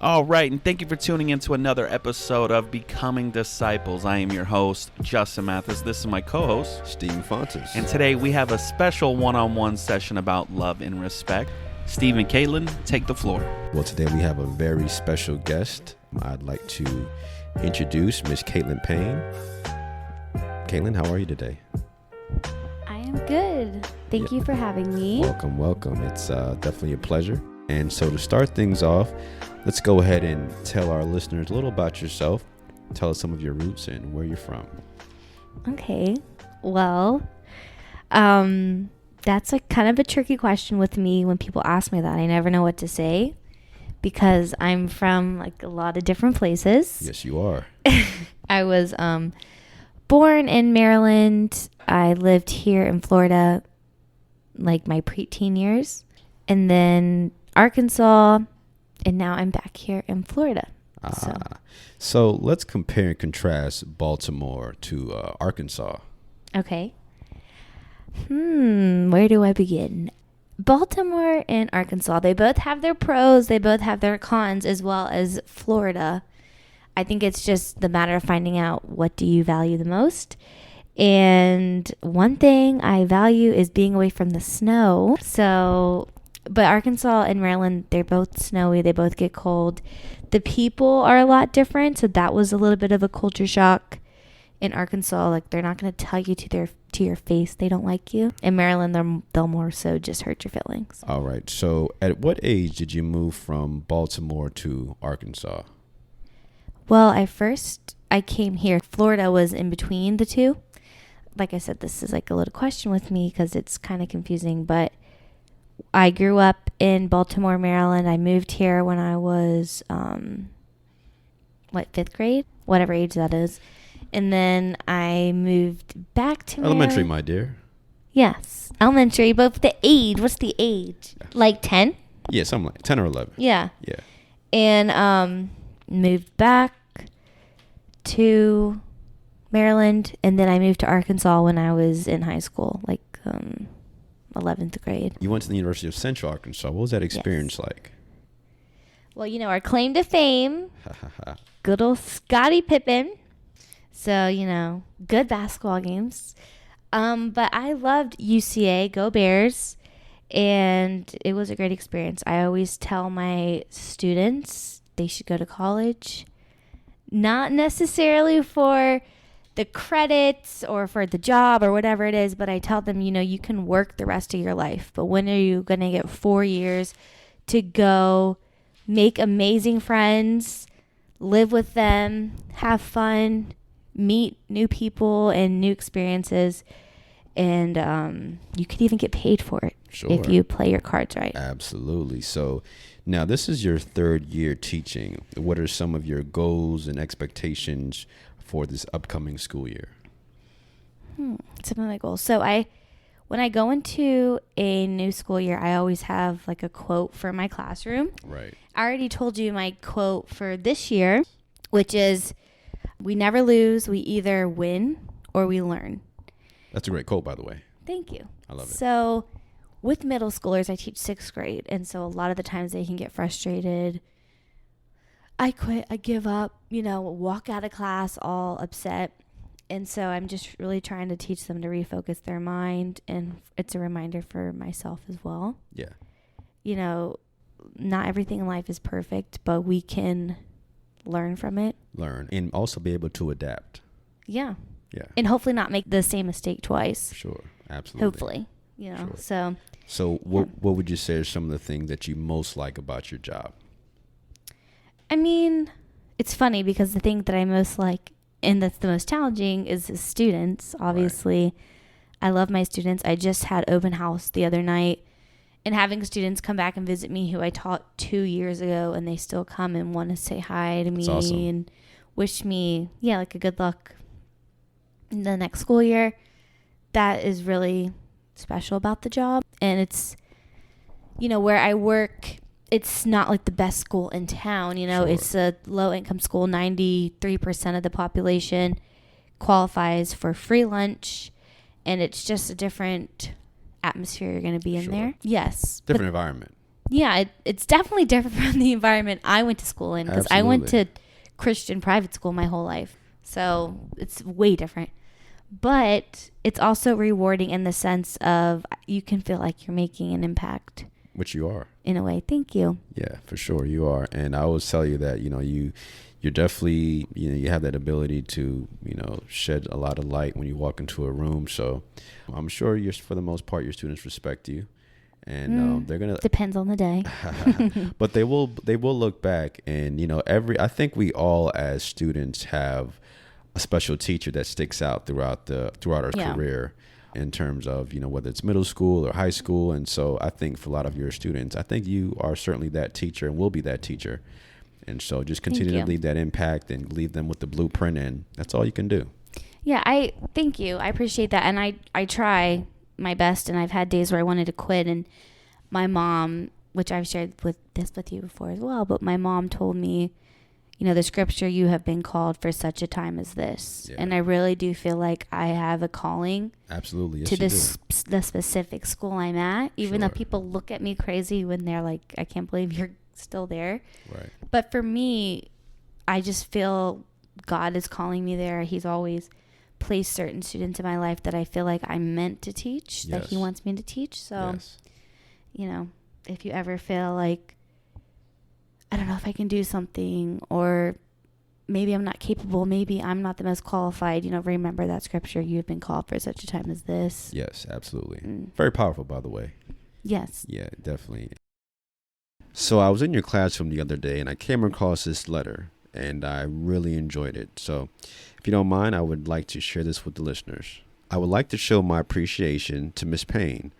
All right, and thank you for tuning in to another episode of Becoming Disciples. I am your host, Justin Mathis. This is my co-host, Stephen Fontes. and today we have a special one-on-one session about love and respect. Steve and Caitlin, take the floor. Well, today we have a very special guest. I'd like to introduce Miss Caitlin Payne. Caitlin, how are you today? I am good. Thank you for having me. Welcome. It's definitely a pleasure. And so to start things off, let's go ahead and tell our listeners a little about yourself. Tell us some of your roots and where you're from. Okay. Well, that's kind of a tricky question with me when people ask me that. I never know what to say because I'm from like a lot of different places. Yes, you are. I was born in Maryland. I lived here in Florida like my preteen years, and then Arkansas, and now I'm back here in Florida. So let's compare and contrast Baltimore to Arkansas. Okay. Where do I begin? Baltimore and Arkansas, they both have their pros, they both have their cons, as well as Florida. I think it's just the matter of finding out what do you value the most. And one thing I value is being away from the snow. But Arkansas and Maryland, they're both snowy. They both get cold. The people are a lot different. So that was a little bit of a culture shock. In Arkansas, like they're not going to tell you to your face they don't like you. In Maryland, they'll more so just hurt your feelings. All right. So at what age did you move from Baltimore to Arkansas? Well, I came here. Florida was in between the two. Like I said, this is like a little question with me because it's kind of confusing, but I grew up in Baltimore, Maryland. I moved here when I was, 5th grade? Whatever age that is. And then I moved back to Elementary, Maryland. my dear. Yes, elementary. But the age, what's the age? Like 10? Yeah, something like 10 or 11. Yeah. Yeah. And moved back to Maryland. And then I moved to Arkansas when I was in high school, like 11th grade. You went to the University of Central Arkansas. What was that experience like? Well, our claim to fame, good old Scottie Pippen. So, good basketball games. But I loved UCA, go Bears, and it was a great experience. I always tell my students they should go to college, not necessarily for the credits or for the job or whatever it is, but I tell them, you can work the rest of your life, but when are you going to get 4 years to go make amazing friends, live with them, have fun, meet new people and new experiences, and you could even get paid for it if you play your cards right. Absolutely. So now this is your third year teaching. What are some of your goals and expectations for this upcoming school year? Some of my goals. So when I go into a new school year, I always have like a quote for my classroom. Right. I already told you my quote for this year, which is, we never lose. We either win or we learn. That's a great quote, by the way. Thank you. I love it. So with middle schoolers, I teach 6th grade. And so a lot of the times they can get frustrated. I quit. I give up, walk out of class all upset. And so I'm just really trying to teach them to refocus their mind. And it's a reminder for myself as well. Yeah. Not everything in life is perfect, but we can learn from it. Learn and also be able to adapt. Yeah. Yeah. And hopefully not make the same mistake twice. Sure. Absolutely. Hopefully. Sure. So what would you say are some of the things that you most like about your job? I mean, it's funny because the thing that I most like and that's the most challenging is the students. Obviously, right. I love my students. I just had open house the other night, and having students come back and visit me who I taught 2 years ago, and they still come and want to say hi to me and wish me, like a good luck in the next school year. That is really special about the job. And it's, where I work, it's not like the best school in town. Sure. It's a low income school. 93% of the population qualifies for free lunch, and it's just a different atmosphere you're going to be in there. Yes. Different environment. Yeah, it's definitely different from the environment I went to school in, because I went to Christian private school my whole life. So it's way different. But it's also rewarding in the sense of you can feel like you're making an impact. Which you are. In a way. Thank you. Yeah, for sure you are. And I always tell you that, you're definitely, you have that ability to, shed a lot of light when you walk into a room. So I'm sure for the most part, your students respect you. And they're going to... Depends on the day. But they will look back and, I think we all as students have a special teacher that sticks out throughout our career in terms of, whether it's middle school or high school. And so I think for a lot of your students, I think you are certainly that teacher and will be that teacher. And so just continue to leave that impact and leave them with the blueprint, and that's all you can do. Yeah, thank you. I appreciate that. And I try my best, and I've had days where I wanted to quit, and my mom, which I've shared with you before as well, but my mom told me, the scripture, you have been called for such a time as this. Yeah. And I really do feel like I have a calling. Absolutely. Yes, to the specific school I'm at, even though people look at me crazy when they're like, I can't believe you're still there. Right. But for me, I just feel God is calling me there. He's always placed certain students in my life that I feel like I'm meant to teach, that he wants me to teach. So, if you ever feel like, I don't know if I can do something, or maybe I'm not capable, maybe I'm not the most qualified, remember that scripture, you've been called for such a time as this. Yes, absolutely. Very powerful, by the way. Yes. Yeah, definitely. So I was in your classroom the other day and I came across this letter and I really enjoyed it. So if you don't mind, I would like to share this with the listeners. I would like to show my appreciation to Miss Payne.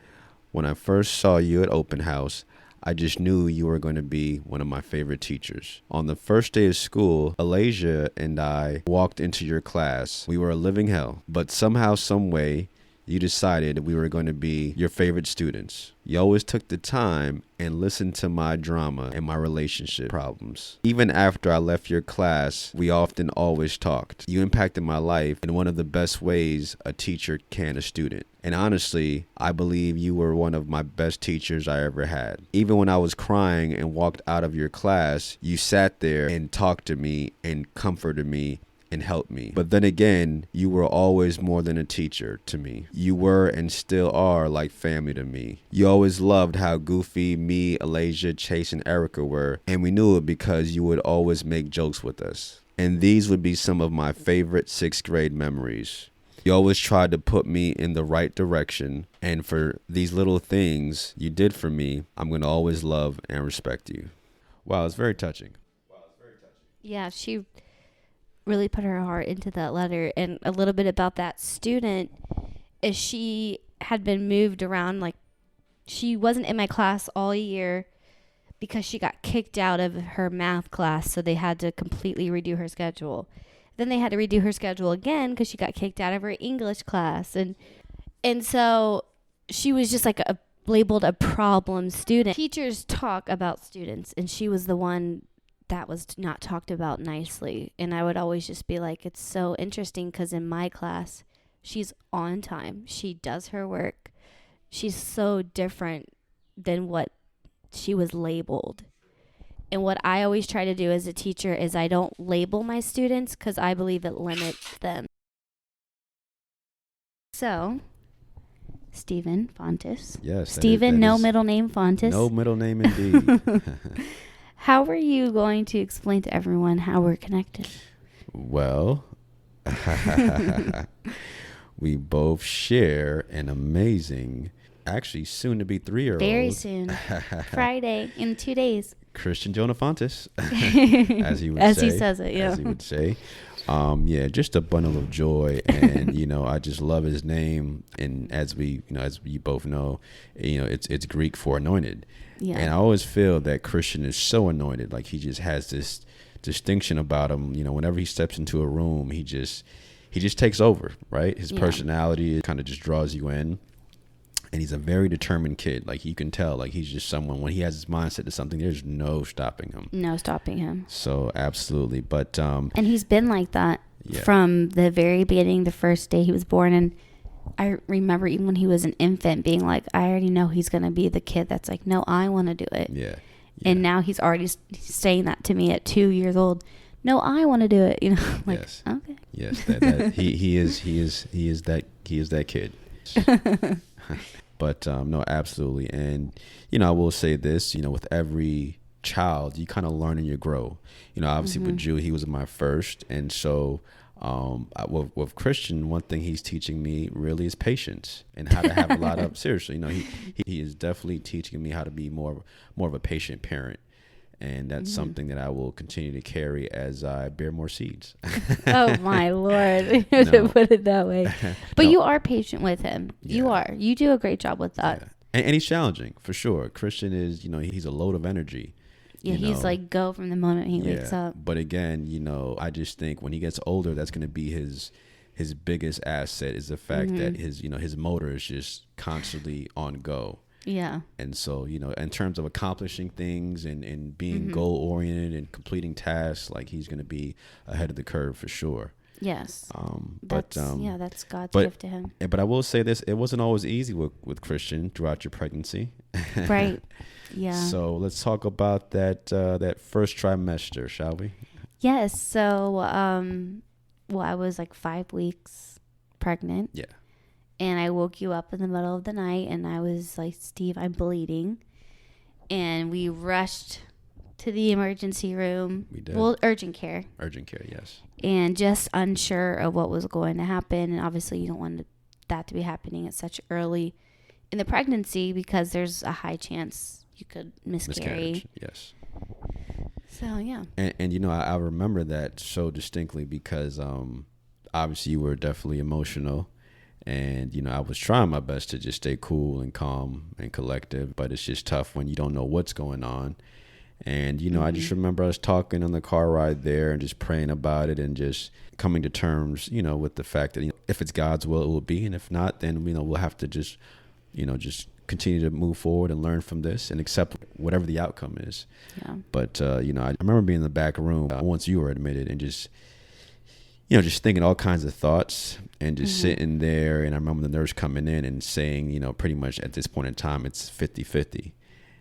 When I first saw you at open house, I just knew you were going to be one of my favorite teachers. On the first day of school, Alasia and I walked into your class. We were a living hell, but somehow, some way, you decided we were going to be your favorite students. You always took the time and listened to my drama and my relationship problems. Even after I left your class, we often always talked. You impacted my life in one of the best ways a teacher can a student. And honestly, I believe you were one of my best teachers I ever had. Even when I was crying and walked out of your class, you sat there and talked to me and comforted me and helped me. But then again, you were always more than a teacher to me. You were and still are like family to me. You always loved how goofy me, Alasia, Chase, and Erica were, and we knew it because you would always make jokes with us. And these would be some of my favorite 6th grade memories. You always tried to put me in the right direction, and for these little things you did for me, I'm going to always love and respect you. Wow, it's very touching. Yeah, she really put her heart into that letter. And a little bit about that student is she had been moved around. Like, she wasn't in my class all year because she got kicked out of her math class, so they had to completely redo her schedule. Then they had to redo her schedule again because she got kicked out of her English class. And so she was just like labeled a problem student. Teachers talk about students, and she was the one that was not talked about nicely. And I would always just be like, it's so interesting because in my class, she's on time. She does her work. She's so different than what she was labeled. And what I always try to do as a teacher is I don't label my students because I believe it limits them. So, Stephen Fontes. Yes. Stephen, no middle name, Fontes. No middle name indeed. How are you going to explain to everyone how we're connected? Well, we both share an amazing, actually soon to be 3-year-old. Very soon. Friday in 2 days. Christian Jonah Fontes, as he would as say. As he says it, yeah. As he would say. Just a bundle of joy. And, I just love his name. And as we both know, it's Greek for anointed. Yeah. And I always feel that Christian is so anointed. Like, he just has this distinction about him. Whenever he steps into a room, he just takes over, right? His personality kind of just draws you in. And he's a very determined kid. Like, you can tell, like, he's just someone, when he has his mindset to something, there's no stopping him. No stopping him. So, absolutely. But, and he's been like that from the very beginning, the first day he was born. And I remember even when he was an infant being like, I already know he's going to be the kid that's like, no, I want to do it. Yeah. And now he's already saying that to me at 2 years old. No, I want to do it. You know, like, yes. okay. Yes. That he is that kid. But no, absolutely. And, I will say this, with every child, you kind of learn and you grow. Obviously with Jew, he was my first. And so with Christian, one thing he's teaching me really is patience and how to have a lot of, seriously, he is definitely teaching me how to be more of a patient parent. And that's something that I will continue to carry as I bear more seeds. Oh, my Lord. You have to put it that way. But you are patient with him. Yeah. You are. You do a great job with that. Yeah. And he's challenging, for sure. Christian is, he's a load of energy. Yeah, he's like go from the moment he wakes up. But again, I just think when he gets older, that's going to be his biggest asset is the fact that his motor is just constantly on go. Yeah. And so, in terms of accomplishing things and being goal oriented and completing tasks, like he's going to be ahead of the curve for sure. Yes. That's God's gift to him. But I will say this, it wasn't always easy with Christian throughout your pregnancy. Right. Yeah. So let's talk about that first trimester, shall we? Yes. So, I was like 5 weeks pregnant. Yeah. And I woke you up in the middle of the night and I was like, Steve, I'm bleeding. And we rushed to the emergency room. We did. Well, urgent care. Urgent care, yes. And just unsure of what was going to happen. And obviously you don't want that to be happening at such early in the pregnancy because there's a high chance you could miscarry. Yes. So, yeah. And I remember that so distinctly because obviously you were definitely emotional. And, I was trying my best to just stay cool and calm and collective, but it's just tough when you don't know what's going on. And, I just remember us talking on the car ride there and just praying about it and just coming to terms, with the fact that if it's God's will, it will be. And if not, then, we'll have to just continue to move forward and learn from this and accept whatever the outcome is. Yeah. But, I remember being in the back room once you were admitted and just thinking all kinds of thoughts and just sitting there. And I remember the nurse coming in and saying, pretty much at this point in time, it's 50-50.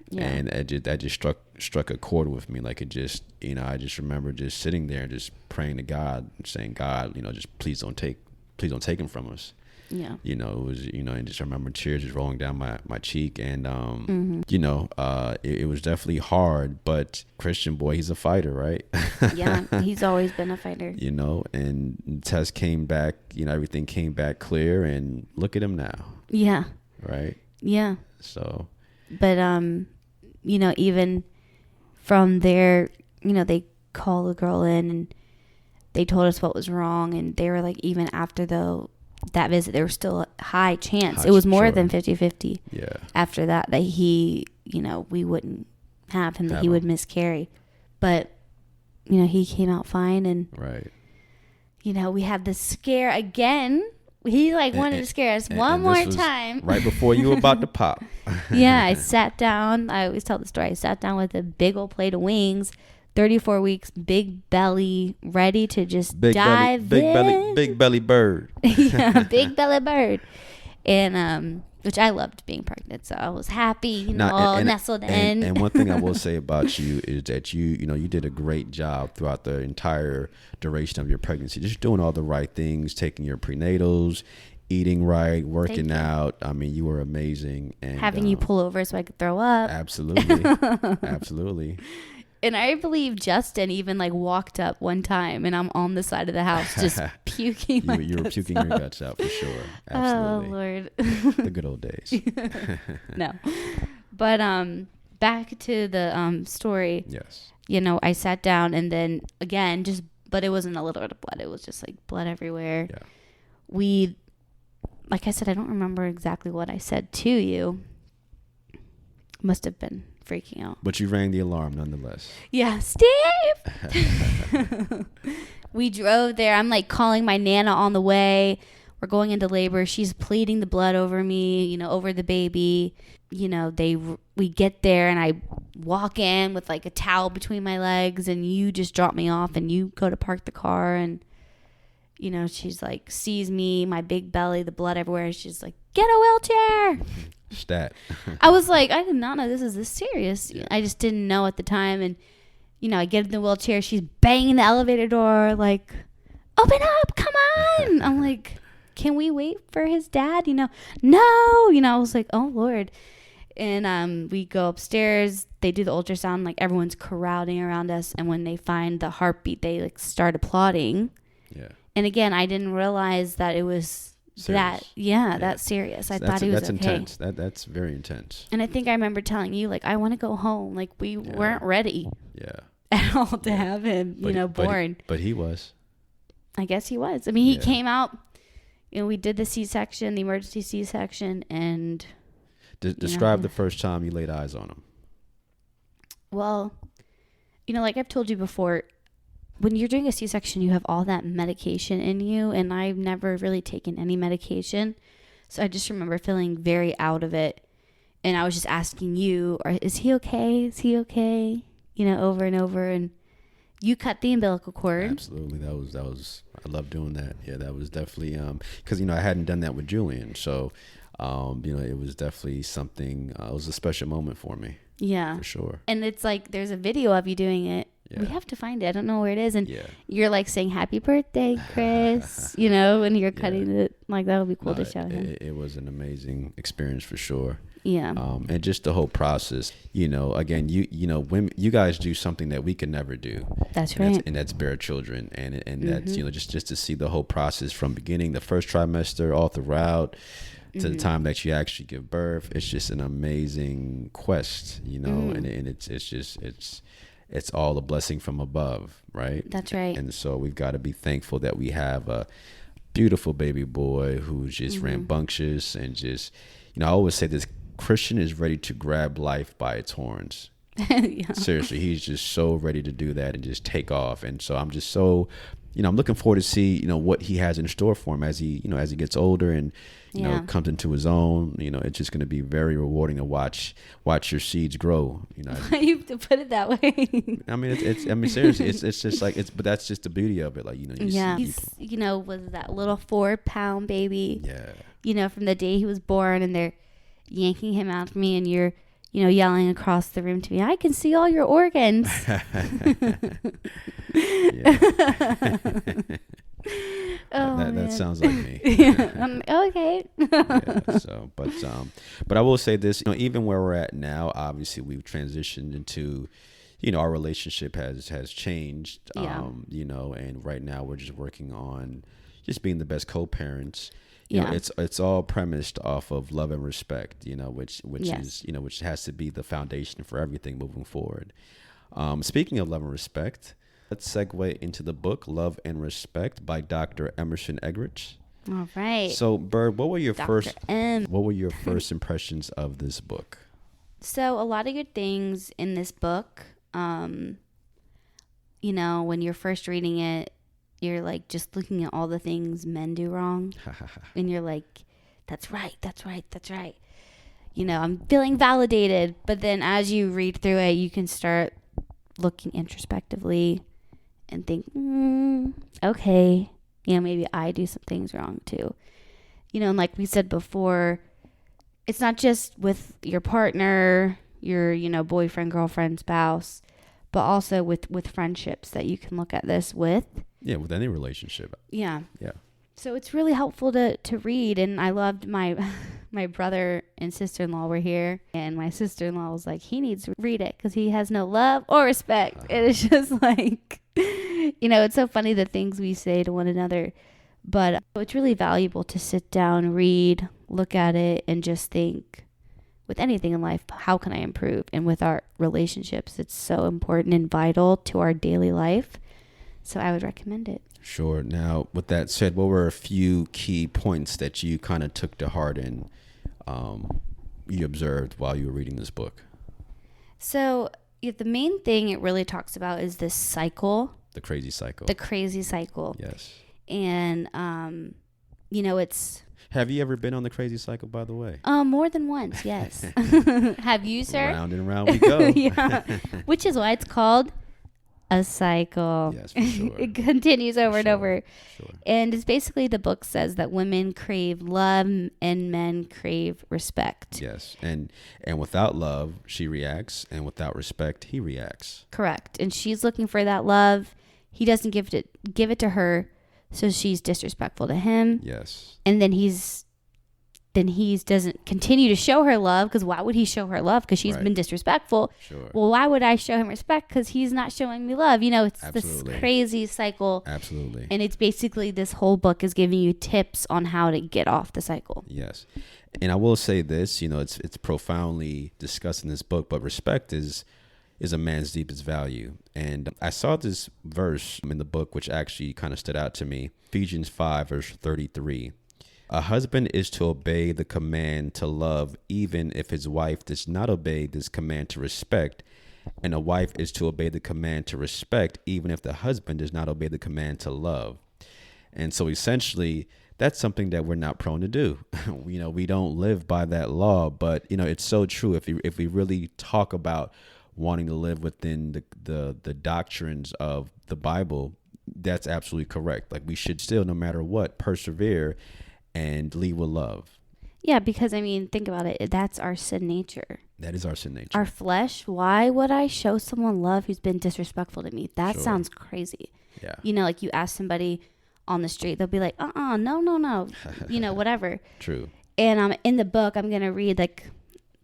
Yeah. And that just struck a chord with me. Like it just, I just remember just sitting there and just praying to God and saying, God, just please don't take him from us. Yeah. It was, and just I remember tears just rolling down my cheek. And, it was definitely hard, but Christian boy, he's a fighter, right? Yeah. He's always been a fighter. And the test came back, everything came back clear and look at him now. Yeah. Right. Yeah. So. But, even from there, they called the girl in and they told us what was wrong. And they were like, even after that visit, there was still a high chance. It was more than 50-50. Yeah. After that he, we wouldn't have him, that he would miscarry. But, he came out fine. And, right. We had the scare again. He wanted to scare us one more time. Right before you were about to pop. Yeah, I sat down. I always tell the story. I sat down with a big old plate of wings, 34 weeks, big belly, ready to just dive in. Big belly bird. Yeah, big belly bird. And which I loved being pregnant, so I was happy, all nestled in. And one thing I will say about you is that you did a great job throughout the entire duration of your pregnancy, just doing all the right things, taking your prenatals, eating right, working out. I mean, you were amazing. And having you pull over so I could throw up. Absolutely. Absolutely. And I believe Justin even walked up one time and I'm on the side of the house just puking you were puking your guts out for sure. Absolutely. Oh, Lord. The good old days. No. But back to the story. Yes. I sat down and then again, but it wasn't a little bit of blood. It was just blood everywhere. Yeah. Like I said, I don't remember exactly what I said to you. Must have been freaking out. But you rang the alarm nonetheless. Yeah, Steve! We drove there. I'm calling my Nana on the way. We're going into labor. She's pleading the blood over me, over the baby. We get there and I walk in with a towel between my legs and you just drop me off and you go to park the car and you know, she's like, sees me, my big belly, the blood everywhere. And she's like, get a wheelchair. Stat. I was like, I did not know this is this serious. Yeah. I just didn't know at the time. And, you know, I get in the wheelchair. She's banging the elevator door like, open up, come on. I'm like, can we wait for his dad? You know, no. You know, I was like, oh, Lord. And we go upstairs. They do the ultrasound. Like, everyone's crowding around us. And when they find the heartbeat, they, like, start applauding. Yeah. And again, I didn't realize that it was Serious. That's serious. I So thought he was that's okay. intense. That's very intense. And I think I remember telling you, like, I want to go home. Like, we weren't ready Yeah. at all to have him, born. But he was. I guess he was. I mean, he Yeah. came out, you know, we did the C-section, the emergency C-section, and... Describe the first time you laid eyes on him. Well, you know, like I've told you before, when you're doing a C-section, you have all that medication in you, and I've never really taken any medication. So I just remember feeling very out of it. And I was just asking you, is he okay? Is he okay? You know, over and over. And you cut the umbilical cord. Absolutely. That was, I love doing that. Yeah, that was definitely, because, you know, I hadn't done that with Julian. So, you know, it was definitely something, it was a special moment for me. Yeah. For sure. And it's like, there's a video of you doing it. Yeah. We have to find it. I don't know where it is. And Yeah. you're like saying, happy birthday, Chris, you know, and you're cutting it. Like, that would be cool to show him. It was an amazing experience for sure. Yeah. And just the whole process, you know, again, you know, women, you guys do something that we could never do. That's and right. That's bear children. And that's, you know, just to see the whole process from beginning, the first trimester all throughout to the time that you actually give birth. It's just an amazing quest, you know, and it's all a blessing from above, right? That's right. And so we've got to be thankful that we have a beautiful baby boy who's just rambunctious and just, you know, I always say this, Christian is ready to grab life by its horns. Yeah. Seriously, he's just so ready to do that and just take off. And so I'm just so, you know, I'm looking forward to see, you know, what he has in store for him as he, you know, as he gets older and, you know, comes into his own. You know, it's just going to be very rewarding to watch your seeds grow. You know, You have to put it that way. I mean, I mean, seriously, it's just like but that's just the beauty of it. Like, you know, He's, you know, was that little 4-pound baby. Yeah. You know, from the day he was born, and they're yanking him out of me, and you're, you know, yelling across the room to me, I can see all your organs. That sounds like me. Yeah. Okay. Yeah, so, but I will say this, you know, even where we're at now, obviously we've transitioned into, you know, our relationship has changed, you know, and right now we're just working on just being the best co-parents. You know, it's all premised off of love and respect, you know, which is, you know, which has to be the foundation for everything moving forward. Speaking of love and respect, let's segue into the book Love and Respect by Dr. Emerson Eggerichs. All right. So, Bird, what were your Dr. M. first impressions of this book? So a lot of good things in this book. You know, when you're first reading it, you're like just looking at all the things men do wrong. And you're like, that's right. You know, I'm feeling validated. But then as you read through it, you can start looking introspectively and think, okay, you know, maybe I do some things wrong too. You know, and like we said before, it's not just with your partner, your, you know, boyfriend, girlfriend, spouse, but also with friendships that you can look at this with. Yeah, with any relationship. Yeah. Yeah. So it's really helpful to read. And I loved my brother and sister-in-law were here. And my sister-in-law was like, he needs to read it because he has no love or respect. And it's just like, you know, it's so funny the things we say to one another. But it's really valuable to sit down, read, look at it, and just think, with anything in life, how can I improve? And with our relationships, it's so important and vital to our daily life. So I would recommend it. Sure. Now, with that said, what were a few key points that you kind of took to heart and you observed while you were reading this book? So the main thing it really talks about is this cycle. The crazy cycle. The crazy cycle. Yes. And, you know, it's... Have you ever been on the crazy cycle, by the way? More than once, yes. Have you, sir? Round and round we go. Yeah. Which is why it's called a cycle. Yes, for sure. It continues over For and sure. over. Sure. And it's basically, the book says that women crave love and men crave respect. Yes. And without love, she reacts, and without respect, he reacts. Correct. And she's looking for that love. He doesn't give it to her, so she's disrespectful to him. Yes. And then he doesn't continue to show her love, because why would he show her love? Because she's Right. been disrespectful. Sure. Well, why would I show him respect? Because he's not showing me love. It's Absolutely. this crazy cycle. Absolutely. And it's basically, this whole book is giving you tips on how to get off the cycle. Yes. And I will say this, it's profoundly discussed in this book, but respect is a man's deepest value. And I saw this verse in the book, which actually kind of stood out to me. Ephesians 5, verse 33. A husband is to obey the command to love, even if his wife does not obey this command to respect. And a wife is to obey the command to respect, even if the husband does not obey the command to love. And so essentially, that's something that we're not prone to do. We don't live by that law, but it's so true. If we really talk about wanting to live within the doctrines of the Bible, that's absolutely correct. Like, we should still, no matter what, persevere and lead with love. Yeah, because think about it. That's our sin nature. That is our sin nature. Our flesh. Why would I show someone love who's been disrespectful to me? That Sure. sounds crazy. Yeah. Like, you ask somebody on the street, they'll be like, no. Whatever. True. And in the book, I'm going to read like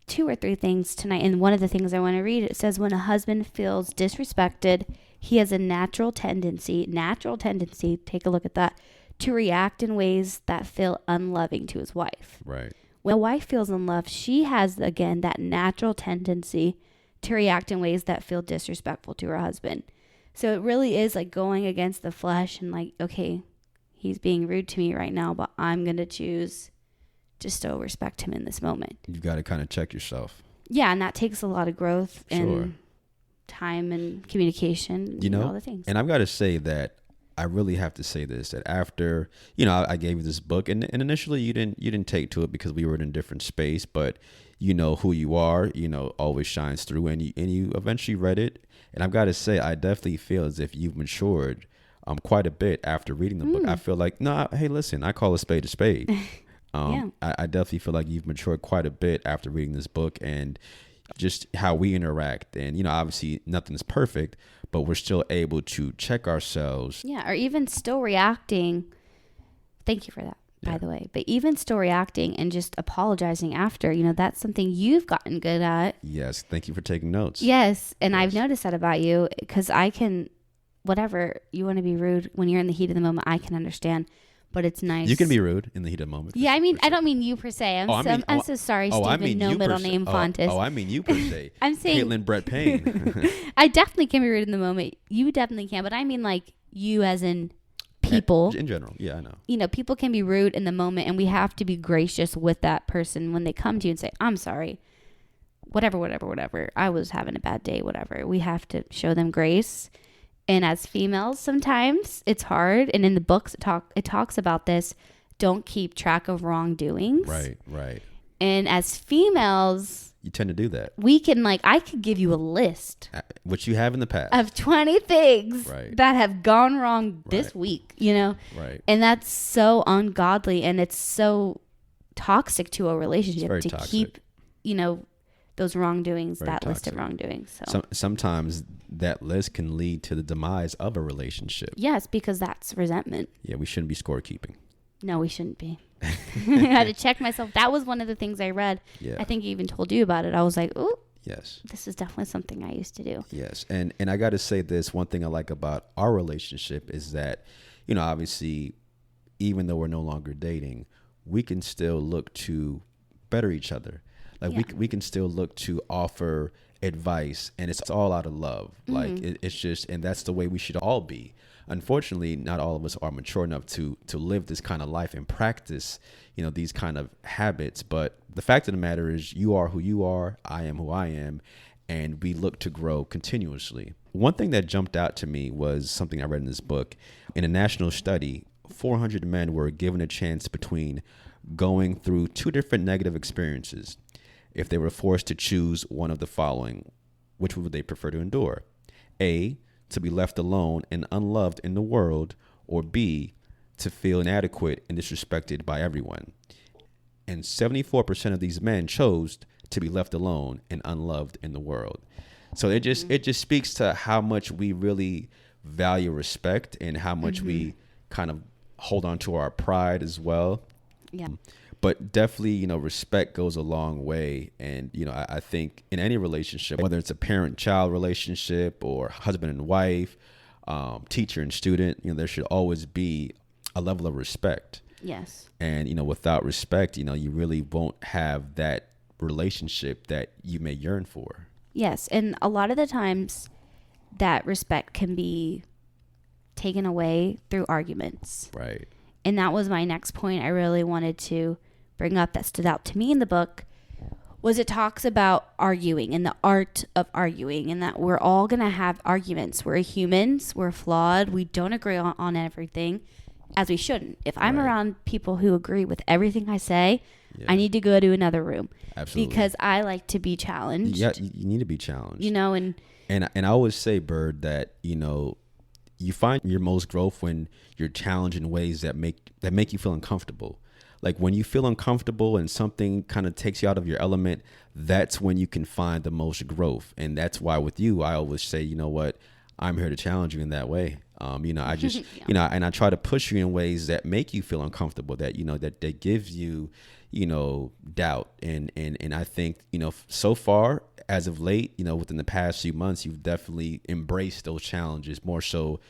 2 or 3 things tonight. And one of the things I want to read, it says, when a husband feels disrespected, he has a natural tendency, take a look at that, to react in ways that feel unloving to his wife. Right. When a wife feels unloved, she has, again, that natural tendency to react in ways that feel disrespectful to her husband. So it really is like going against the flesh and like, okay, he's being rude to me right now, but I'm going to choose to still respect him in this moment. You've got to kind of check yourself. Yeah, and that takes a lot of growth Sure. and time and communication and all the things. And I've got to say that I really have to say this, that after, I gave you this book and initially you didn't take to it because we were in a different space, but who you are, always shines through, and you eventually read it. And I've got to say, I definitely feel as if you've matured quite a bit after reading the book. I feel like, hey, listen, I call a spade a spade. Yeah. I definitely feel like you've matured quite a bit after reading this book, and just how we interact. And, obviously nothing's perfect, but we're still able to check ourselves. Yeah, or even still reacting. Thank you for that, by the way. But even still reacting and just apologizing after, that's something you've gotten good at. Yes. Thank you for taking notes. Yes. And Yes. I've noticed that about you, because I can, whatever, you want to be rude when you're in the heat of the moment, I can understand. But it's nice. You can be rude in the heat of the moment. Yeah, I don't mean you per se. I'm so sorry, Stephen. I mean no you middle per se. name Fontes. I mean you per se. I'm saying Caitlin Brett Payne. I definitely can be rude in the moment. You definitely can, but I mean like you as in people. In general. Yeah, I know. People can be rude in the moment, and we have to be gracious with that person when they come to you and say, I'm sorry. Whatever. I was having a bad day, whatever. We have to show them grace. And as females, sometimes it's hard. And in the books, it talks about this. Don't keep track of wrongdoings. Right. And as females, You tend to do that, we can I could give you a list which you have in the past. of 20 things Right. that have gone wrong this Right. week, Right. And that's so ungodly, and it's so toxic to a relationship very to toxic. keep, those wrongdoings, Very that list of toxic. wrongdoings. So Sometimes that list can lead to the demise of a relationship. yes, because that's resentment. Yeah, we shouldn't be scorekeeping. No, we shouldn't be. I had to check myself. That was one of the things I read. Yeah. I think I even told you about it. I was like, ooh, Yes. this is definitely something I used to do. Yes. And I got to say this, one thing I like about our relationship is that, obviously, even though we're no longer dating, we can still look to better each other. Like we can still look to offer advice, and it's all out of love. Mm-hmm. Like it's just, and that's the way we should all be. Unfortunately, not all of us are mature enough to live this kind of life and practice, these kind of habits. But the fact of the matter is, you are who you are, I am who I am, and we look to grow continuously. One thing that jumped out to me was something I read in this book. In a national study, 400 men were given a chance between going through 2 different negative experiences. If they were forced to choose one of the following, which would they prefer to endure? A, to be left alone and unloved in the world, or B, to feel inadequate and disrespected by everyone. And 74% of these men chose to be left alone and unloved in the world. So it just speaks to how much we really value respect and how much we kind of hold on to our pride as well. Yeah. But definitely, respect goes a long way. And, I think in any relationship, whether it's a parent-child relationship or husband and wife, teacher and student, there should always be a level of respect. Yes. And, without respect, you really won't have that relationship that you may yearn for. Yes. And a lot of the times that respect can be taken away through arguments. Right. And that was my next point I really wanted to bring up that stood out to me in the book, was it talks about arguing and the art of arguing, and that we're all going to have arguments. We're humans. We're flawed. We don't agree on everything, as we shouldn't. If I'm around people who agree with everything I say, I need to go to another room. Absolutely. Because I like to be challenged. Yeah, you need to be challenged. And I always say, Bird, that, you find your most growth when you're challenged in ways that make you feel uncomfortable. Like when you feel uncomfortable and something kind of takes you out of your element, that's when you can find the most growth. And that's why with you, I always say, you know what, I'm here to challenge you in that way. I just, and I try to push you in ways that make you feel uncomfortable, that, that gives you, doubt. And I think, so far as of late, within the past few months, you've definitely embraced those challenges more so,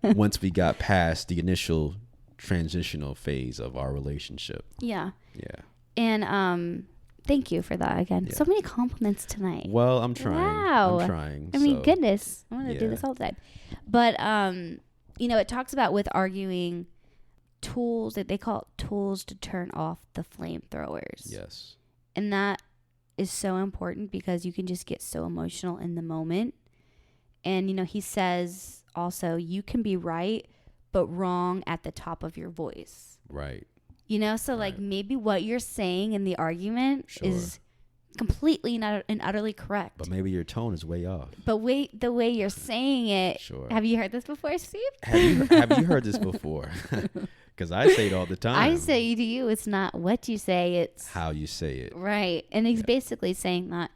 once we got past the initial transitional phase of our relationship. Yeah. Yeah. And thank you for that again. Yeah. So many compliments tonight. Well, I'm trying. Wow. I'm trying. I mean, goodness. I'm going to do Yeah. this all the time. But, it talks about with arguing tools that they call it tools to turn off the flamethrowers. Yes. And that is so important because you can just get so emotional in the moment. And, he says also, you can be right, but wrong at the top of your voice. Right. So like maybe what you're saying in the argument is completely not and utterly correct. But maybe your tone is way off. But the way you're saying it. Sure. Have you heard this before, Steve? Have you heard this before? Because I say it all the time. I say to you, it's not what you say, it's how you say it. Right. And he's basically saying that.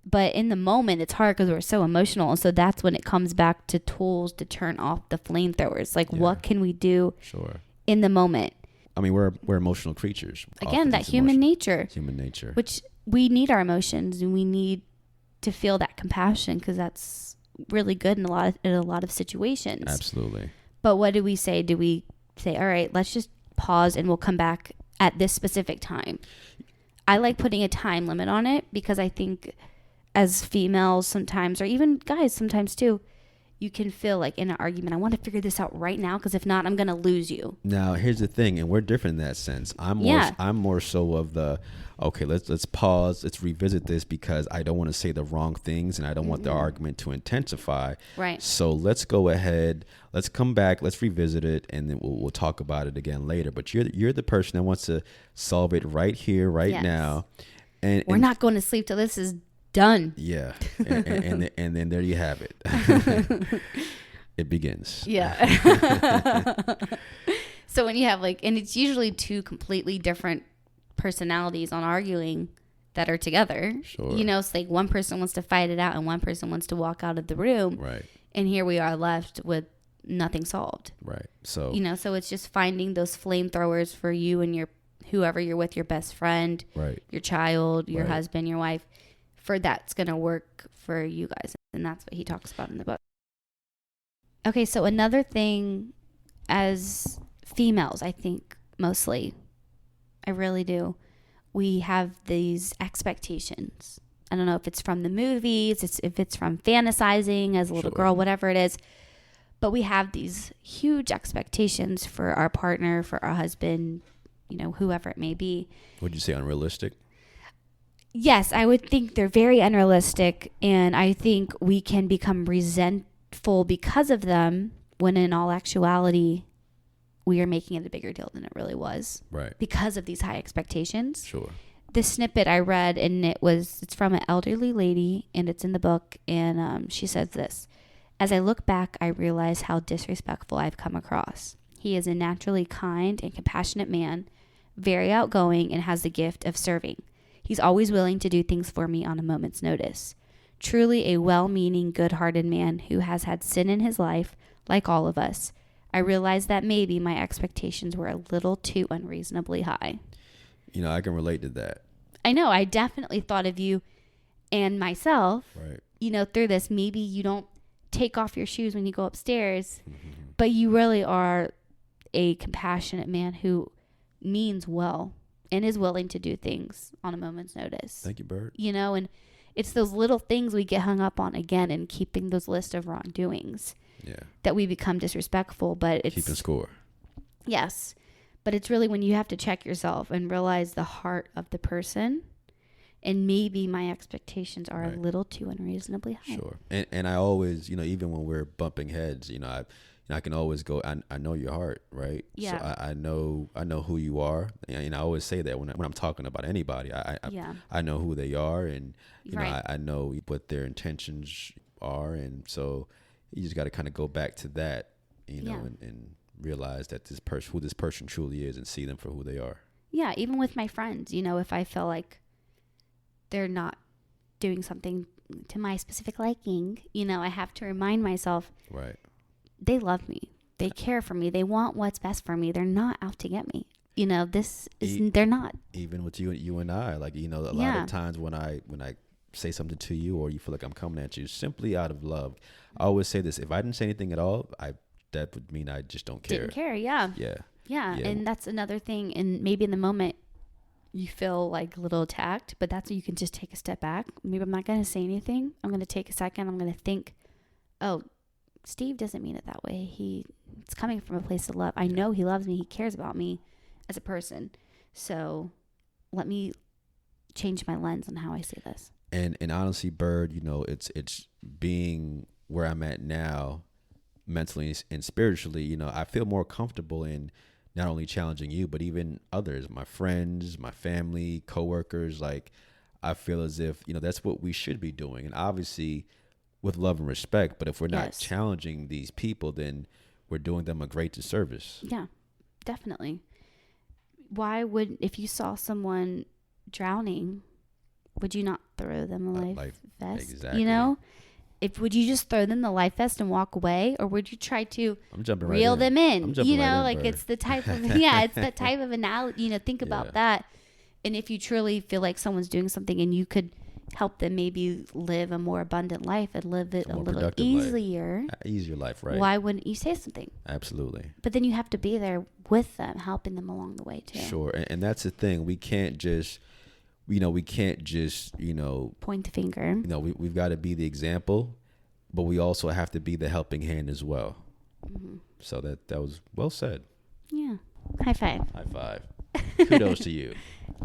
But in the moment, it's hard because we're so emotional. And so that's when it comes back to tools to turn off the flamethrowers. Like, what can we do in the moment? I mean, we're emotional creatures. Again, that human nature. Human nature. Which we need our emotions, and we need to feel that compassion because that's really good in a lot of situations. Absolutely. But what do we say? Do we say, all right, let's just pause and we'll come back at this specific time? I like putting a time limit on it because I think as females sometimes, or even guys sometimes too, you can feel like in an argument, I want to figure this out right now because if not, I'm going to lose you. Now, here's the thing, and we're different in that sense. I'm more so of the, okay, let's pause, let's revisit this because I don't want to say the wrong things and I don't want the argument to intensify. Right. So let's go ahead, let's come back, let's revisit it, and then we'll talk about it again later. But you're the person that wants to solve it right here, right now. And we're not going to sleep till this is done. Yeah. And then there you have it. It begins. Yeah. So when you have and it's usually two completely different personalities on arguing that are together. Sure. It's like one person wants to fight it out and one person wants to walk out of the room. Right. And here we are left with nothing solved. Right. So, so it's just finding those flamethrowers for you and whoever you're with, your best friend, your child, your husband, your wife. For that's going to work for you guys. And that's what he talks about in the book. Okay, so another thing as females, I think mostly, I really do, we have these expectations. I don't know if it's from the movies, if it's from fantasizing as a little girl, whatever it is. But we have these huge expectations for our partner, for our husband, whoever it may be. Would you say unrealistic? Yes, I would think they're very unrealistic, and I think we can become resentful because of them when in all actuality, we are making it a bigger deal than it really was. Right. Because of these high expectations. Sure. The snippet I read, and it's from an elderly lady, and it's in the book, and she says this: As I look back, I realize how disrespectful I've come across. He is a naturally kind and compassionate man, very outgoing, and has the gift of serving. He's always willing to do things for me on a moment's notice. Truly a well-meaning, good-hearted man who has had sin in his life, like all of us. I realize that maybe my expectations were a little too unreasonably high. You know, I can relate to that. I know. I definitely thought of you and myself, Right. you know, through this. Maybe you don't take off your shoes when you go upstairs, but you really are a compassionate man who means well and is willing to do things on a moment's notice. Thank you, Bird. You know, and it's those little things we get hung up on again and keeping those lists of wrongdoings. Yeah. That we become disrespectful, but it's Keeping score. Yes. But it's really when you have to check yourself and realize the heart of the person, and maybe my expectations are Right. a little too unreasonably high. Sure. And I always, you know, even when we're bumping heads, I can always go, I know your heart, right? Yeah. So I know who you are. And I always say that when I'm talking about anybody, I know who they are, and you know, Right. I know what their intentions are, and so you just got to kind of go back to that, you know, Yeah. and realize that who this person truly is, and see them for who they are. Yeah, even with my friends, you know, if I feel like they're not doing something to my specific liking, you know, I have to remind myself, Right. they love me. They care for me. They want what's best for me. They're not out to get me. You know, they're not. Even with you and I, like, you know, a lot Yeah. of times when I say something to you, or you feel like I'm coming at you simply out of love, I always say this: if I didn't say anything at all, that would mean I just don't care. Didn't care, yeah. Yeah. Yeah, Yeah. and that's another thing. And maybe in the moment you feel like a little attacked, but that's where you can just take a step back. Maybe I'm not going to say anything. I'm going to take a second. I'm going to think, oh, Steve doesn't mean it that way. It's coming from a place of love. I know he loves me. He cares about me as a person. So let me change my lens on how I see this. And honestly, Bird, you know, it's being where I'm at now, mentally and spiritually. You know, I feel more comfortable in not only challenging you, but even others, my friends, my family, coworkers. Like, I feel as if, you know, that's what we should be doing, and obviously with love and respect. But if we're not Yes. challenging these people, then we're doing them a great disservice. Yeah, definitely. If you saw someone drowning, would you not throw them a life vest? exactly. You know, would you just throw them the life vest and walk away, or would you try to I'm jumping right reel in. them in? I'm jumping You know, right in, like Bird. it's the type of it's that type of analogy. You know, think about Yeah. that. And if you truly feel like someone's doing something and you could help them maybe live a more abundant life and live it a more little productive life. easier, Easier life, right? why wouldn't you say something? Absolutely. But then you have to be there with them, helping them along the way too. Sure. And that's the thing. We can't just, you know, Point the finger. we've got to be the example, but we also have to be the helping hand as well. Mm-hmm. So that was well said. Yeah. High five. High five. Kudos to you.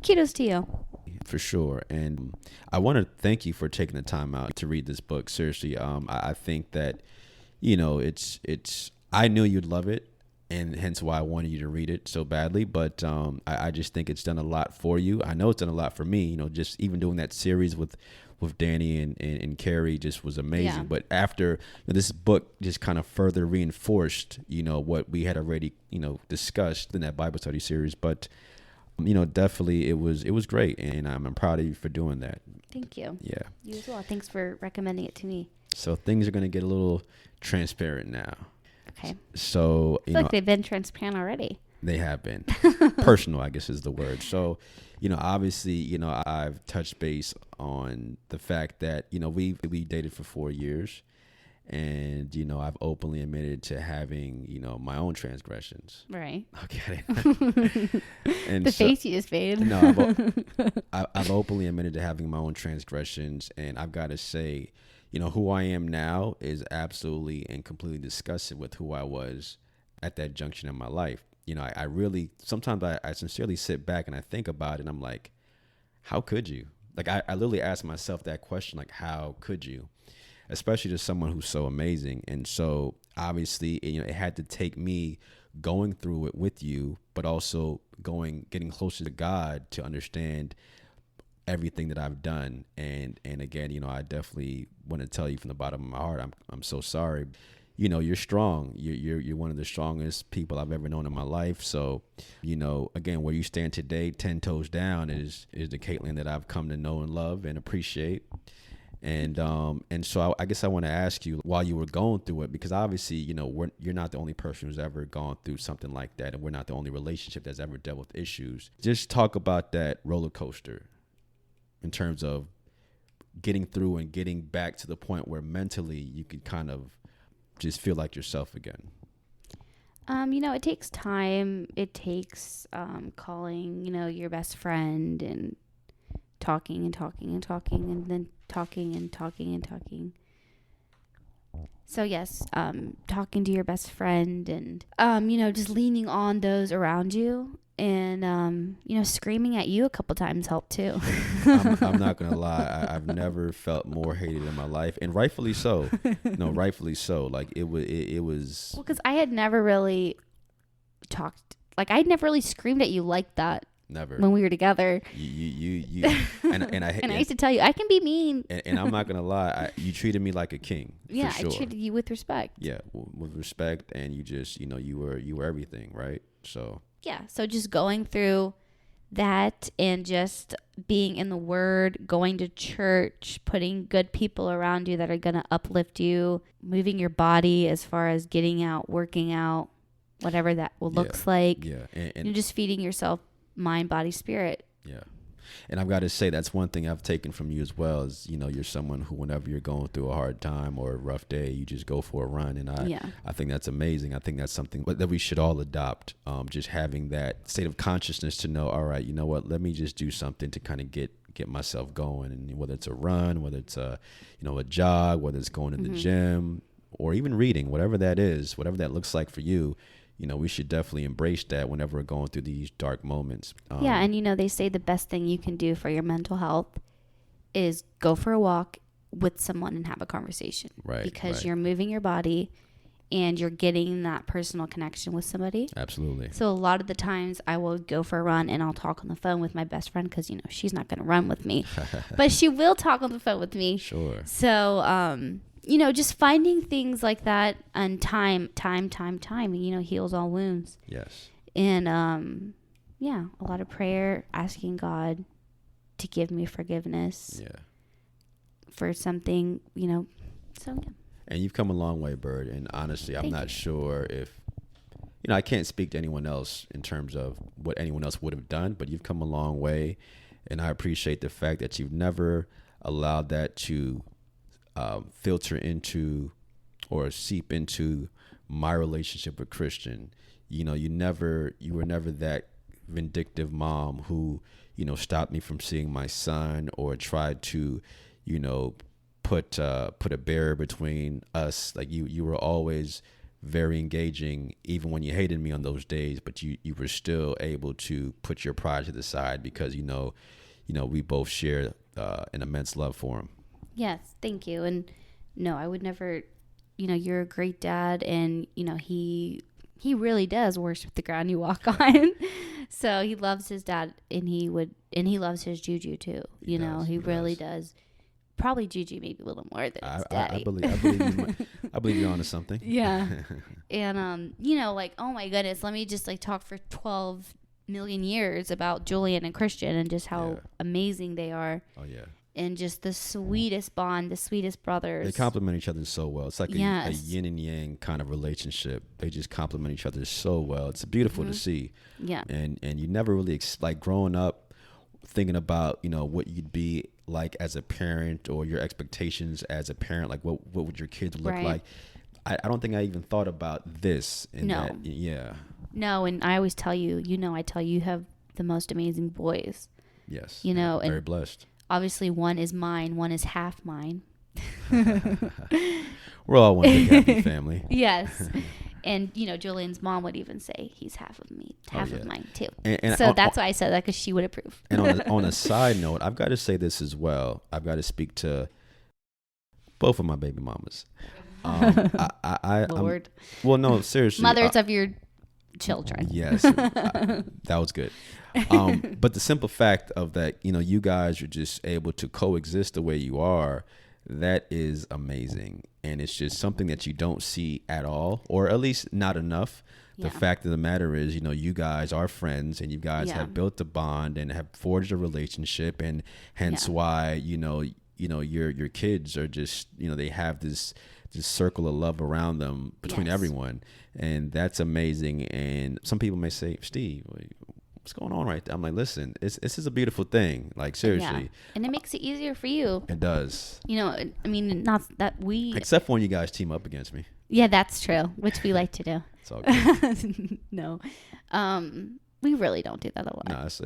Kudos to you. For sure. And I want to thank you for taking the time out to read this book. Seriously. I think that, you know, I knew you'd love it, and hence why I wanted you to read it so badly. But I just think it's done a lot for you. I know it's done a lot for me. You know, just even doing that series with Danny and Carrie just was amazing. Yeah. But after this book just kind of further reinforced, you know, what we had already, you know, discussed in that Bible study series. But, you know, definitely it was great. And I'm proud of you for doing that. Thank you. Yeah. You as well. Thanks for recommending it to me. So things are going to get a little transparent now. Okay. So, I feel like they've been transparent already. They have been. Personal, I guess, is the word. So, you know, obviously, you know, I've touched base on the fact that, you know, we dated for 4 years, and, you know, I've openly admitted to having, you know, my own transgressions. Right. Okay. And The face you just made. No, I've openly admitted to having my own transgressions, and I've got to say, you know, who I am now is absolutely and completely disgusted with who I was at that junction in my life. You know, I really, sometimes I sincerely sit back and I think about it, and I'm like, how could you? Like, I literally ask myself that question, like, how could you? Especially to someone who's so amazing. And so obviously, you know, it had to take me going through it with you, but also getting closer to God to understand everything that I've done. And again, I definitely want to tell you from the bottom of my heart, I'm so sorry. You're strong. You're one of the strongest people I've ever known in my life. So, again, where you stand today, 10 toes down, is the Caitlin that I've come to know and love and appreciate. And so I guess I want to ask you, while you were going through it, because obviously, you're not the only person who's ever gone through something like that, and we're not the only relationship that's ever dealt with issues. Just talk about that roller coaster in terms of getting through and getting back to the point where mentally you can kind of just feel like yourself again. It takes time. It takes calling, your best friend and talking and talking and talking and then talking and talking and talking. So yes, talking to your best friend and, just leaning on those around you and, screaming at you a couple times helped too. I'm not going to lie. I've never felt more hated in my life, and rightfully so. No, rightfully so. Like it was. Well, because I had never really I'd never really screamed at you like that. Never. When we were together. You and I used to tell you I can be mean. And I'm not gonna lie, you treated me like a king. Yeah, for sure. I treated you with respect. Yeah, with respect, and you just you were everything, right? So yeah, so just going through that and just being in the Word, going to church, putting good people around you that are gonna uplift you, moving your body as far as getting out, working out, whatever that looks like. Yeah, and just feeding yourself. Mind, body, spirit. Yeah. And I've got to say, that's one thing I've taken from you as well is, you're someone who, whenever you're going through a hard time or a rough day, you just go for a run. And I think that's amazing. I think that's something that we should all adopt. Just having that state of consciousness to know, all right, you know what, let me just do something to kind of get myself going. And whether it's a run, whether it's a jog, whether it's going to the gym or even reading, whatever that is, whatever that looks like for you, we should definitely embrace that whenever we're going through these dark moments. And they say the best thing you can do for your mental health is go for a walk with someone and have a conversation. Right. Because you're moving your body and you're getting that personal connection with somebody. Absolutely. So a lot of the times I will go for a run and I'll talk on the phone with my best friend because, she's not going to run with me. But she will talk on the phone with me. Sure. So, just finding things like that and time, heals all wounds. Yes. And, a lot of prayer, asking God to give me forgiveness for something, so yeah. And you've come a long way, Bird. And honestly, I'm not sure if, I can't speak to anyone else in terms of what anyone else would have done, but you've come a long way. And I appreciate the fact that you've never allowed that to filter into or seep into my relationship with Christian. You were never that vindictive mom who, stopped me from seeing my son or tried to, put a barrier between us. Like you were always very engaging, even when you hated me on those days, but you were still able to put your pride to the side because, we both share an immense love for him. Yes, thank you. And no, I would never, you're a great dad and, he really does worship the ground you walk on. So he loves his dad and he loves his Juju too. He really does. Probably Juju maybe a little more than his daddy. I believe you're onto something. Yeah. And, oh my goodness, let me just talk for 12 million years about Julian and Christian and just how amazing they are. Oh yeah. And just the sweetest bond, the sweetest brothers. They complement each other so well. It's like a yin and yang kind of relationship. They just complement each other so well. It's beautiful to see. Yeah. And you never really, growing up, thinking about, what you'd be like as a parent or your expectations as a parent, like what would your kids look like? I don't think I even thought about this. No, and I always tell you, I tell you have the most amazing boys. Yes. And very blessed. Obviously, one is mine, one is half mine. We're all one big happy family. Yes. And, Julian's mom would even say he's half of me, half of mine, too. And so that's why I said that, because she would approve. And on a side note, I've got to say this as well. I've got to speak to both of my baby mamas. Lord. Well, no, seriously. Mothers of your children. Yes, that was good. But the simple fact of that, you guys are just able to coexist the way you are, that is amazing. And it's just something that you don't see at all, or at least not enough. The fact of the matter is, you guys are friends, and you guys have built a bond and have forged a relationship, and hence why, your kids are just, they have this circle of love around them between everyone. And that's amazing. And some people may say, Steve, what's going on right there? I'm like, listen, this is a beautiful thing. Like, seriously. Yeah. And it makes it easier for you. It does. I mean, not that we... Except for when you guys team up against me. Yeah, that's true, which we like to do. It's all good. No. We really don't do that a lot.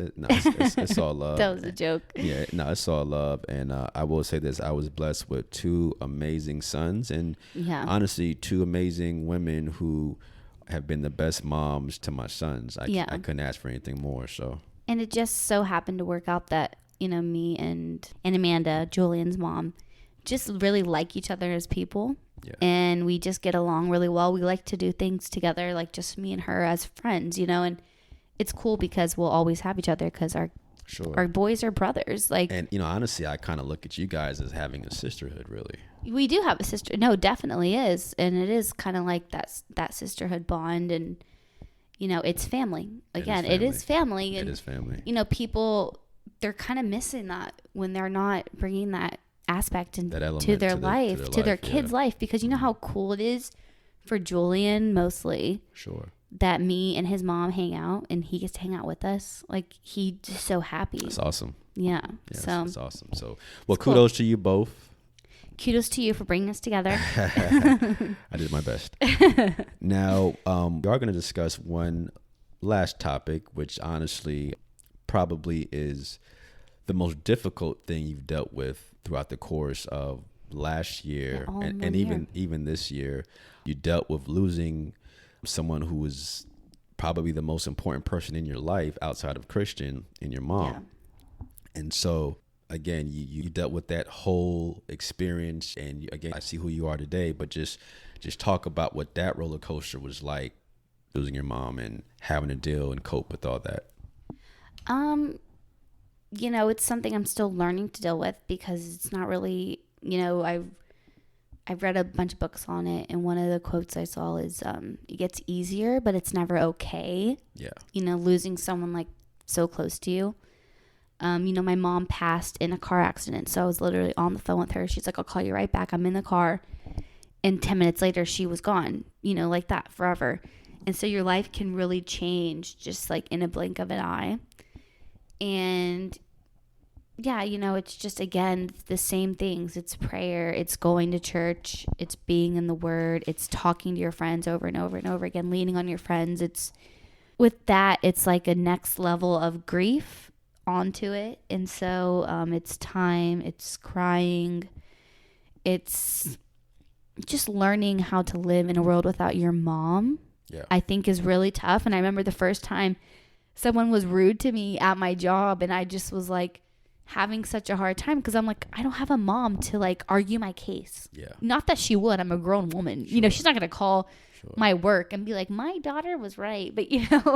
It's all love. That was a joke. Yeah, no, it's all love. And I will say this, I was blessed with 2 amazing sons, and honestly, 2 amazing women who have been the best moms to my sons. I couldn't ask for anything more. So. And it just so happened to work out that, me and Amanda, Julian's mom, just really like each other as people. Yeah. And we just get along really well. We like to do things together, like just me and her as friends, and it's cool because we'll always have each other because our boys are brothers. And honestly, I kind of look at you guys as having a sisterhood, really. We do have a sister. No, definitely is. And it is kind of like that sisterhood bond, and it's family. Again, it is family. And, it is family. People, they're kind of missing that when they're not bringing that aspect into their life, to their kids' life, because you know how cool it is for Julian mostly. Sure. That me and his mom hang out, and he gets to hang out with us. Like, he's just so happy. That's awesome. Yeah. Yes, so that's awesome. So, well, kudos to you both. Kudos to you for bringing us together. I did my best. Now, we are going to discuss one last topic, which honestly probably is the most difficult thing you've dealt with throughout the course of last year, and even this year. You dealt with losing someone who was probably the most important person in your life outside of Christian, in your mom. Yeah. And so, again, you dealt with that whole experience, and again, I see who you are today, but just talk about what that roller coaster was like, losing your mom and having to deal and cope with all that. It's something I'm still learning to deal with, because it's not really, I've read a bunch of books on it, and one of the quotes I saw is, it gets easier, but it's never okay. Yeah. Losing someone like so close to you. My mom passed in a car accident, so I was literally on the phone with her. She's like, I'll call you right back. I'm in the car. And 10 minutes later, she was gone, like that, forever. And so your life can really change just like in a blink of an eye. And yeah, it's just, again, the same things. It's prayer, it's going to church, it's being in the Word, it's talking to your friends over and over and over again, leaning on your friends. It's with that, it's like a next level of grief onto it. And so it's time, it's crying, it's just learning how to live in a world without your mom. Yeah. I think is really tough. And I remember the first time someone was rude to me at my job, and I just was like having such a hard time, because I'm like, I don't have a mom to like argue my case. Yeah. Not that she would. I'm a grown woman. Sure. She's not going to call my work and be like, my daughter was right. But,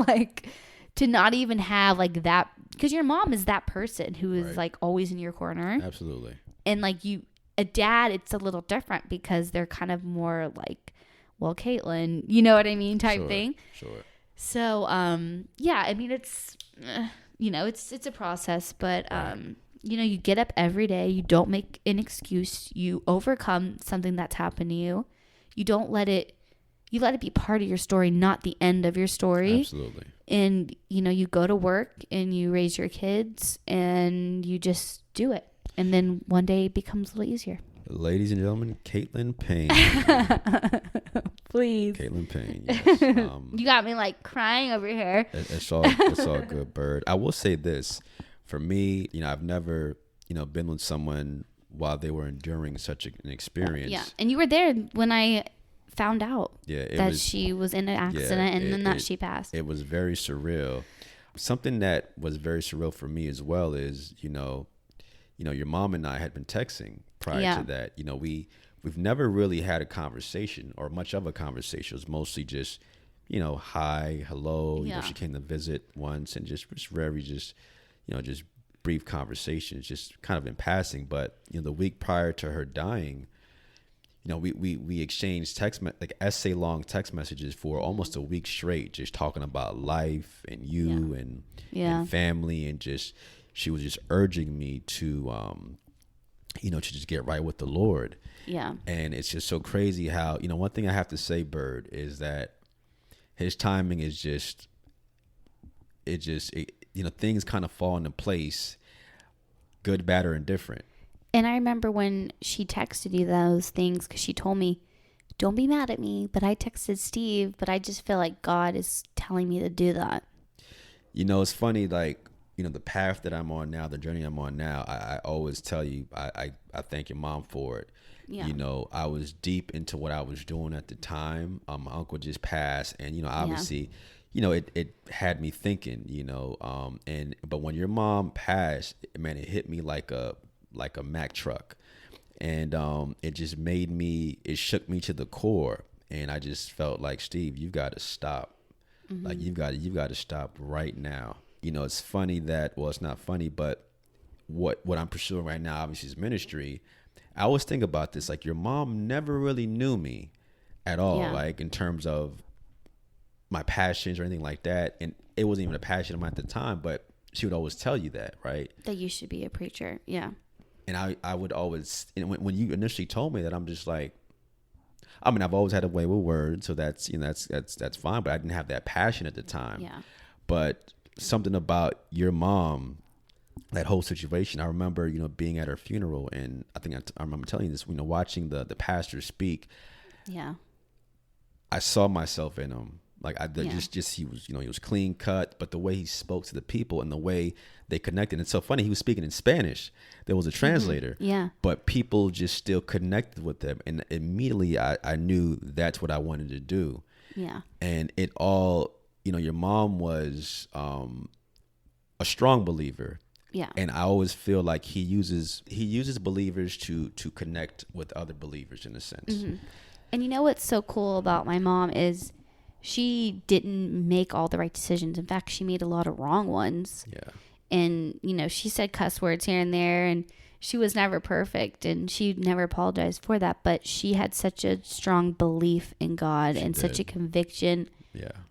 like to not even have like that, because your mom is that person who is like always in your corner. Absolutely. And like a dad, it's a little different, because they're kind of more like, well, Caitlin, you know what I mean, type thing. Sure. So, yeah, I mean, it's, it's a process, but, you get up every day, you don't make an excuse, you overcome something that's happened to you. You don't let it, you let it be part of your story, not the end of your story. Absolutely. And, you go to work and you raise your kids and you just do it. And then one day it becomes a little easier. Ladies and gentlemen, Caitlin Payne. Please. Caitlin Payne, yes. You got me like crying over here. It's all good, Bird. I will say this. For me, I've never, been with someone while they were enduring such an experience. Yeah. And you were there when I found out that she was in an accident, and then she passed. It was very surreal. Something that was very surreal for me as well is, your mom and I had been texting prior to that. We've never really had a conversation, or much of a conversation. It was mostly just hi, hello. Yeah. She came to visit once, and just very just brief conversations, just kind of in passing. But the week prior to her dying, we exchanged like essay long text messages for almost a week straight, just talking about life and you and family, and just she was just urging me to to just get right with the Lord. Yeah. And it's just so crazy how one thing I have to say, Bird, is that his timing is just things kind of fall into place, good, bad, or indifferent. And I remember when she texted you those things, because she told me, don't be mad at me, but I texted Steve, but I just feel like God is telling me to do that. It's funny, like, the path that I'm on now, the journey I'm on now, I always tell you, I thank your mom for it. Yeah. I was deep into what I was doing at the time. My uncle just passed, and, obviously, it had me thinking, but when your mom passed, man, it hit me like a Mack truck. And it just it shook me to the core. And I just felt like, Steve, you've got to stop. Mm-hmm. Like, you've got to stop right now. It's funny that, well, it's not funny, but what I'm pursuing right now, obviously, is ministry. I always think about this, like, your mom never really knew me at all, like, in terms of my passions or anything like that. And it wasn't even a passion of mine at the time, but she would always tell you that, right? That you should be a preacher. Yeah. And I would always, when you initially told me that, I'm just like, I mean, I've always had a way with words, so that's that's fine, but I didn't have that passion at the time. Yeah. But something about your mom, that whole situation, I remember, being at her funeral, and I think I remember telling you this, watching the pastor speak. Yeah. I saw myself in him. Like, just he was, he was clean cut, but the way he spoke to the people and the way they connected. It's so funny. He was speaking in Spanish. There was a translator. Mm-hmm. Yeah. But people just still connected with them. And immediately I knew that's what I wanted to do. Yeah. And it all, your mom was a strong believer. Yeah. And I always feel like he uses believers to connect with other believers, in a sense. Mm-hmm. And what's so cool about my mom is she didn't make all the right decisions. In fact, she made a lot of wrong ones. Yeah. And, she said cuss words here and there, and she was never perfect, and she never apologized for that. But she had such a strong belief in God and such a conviction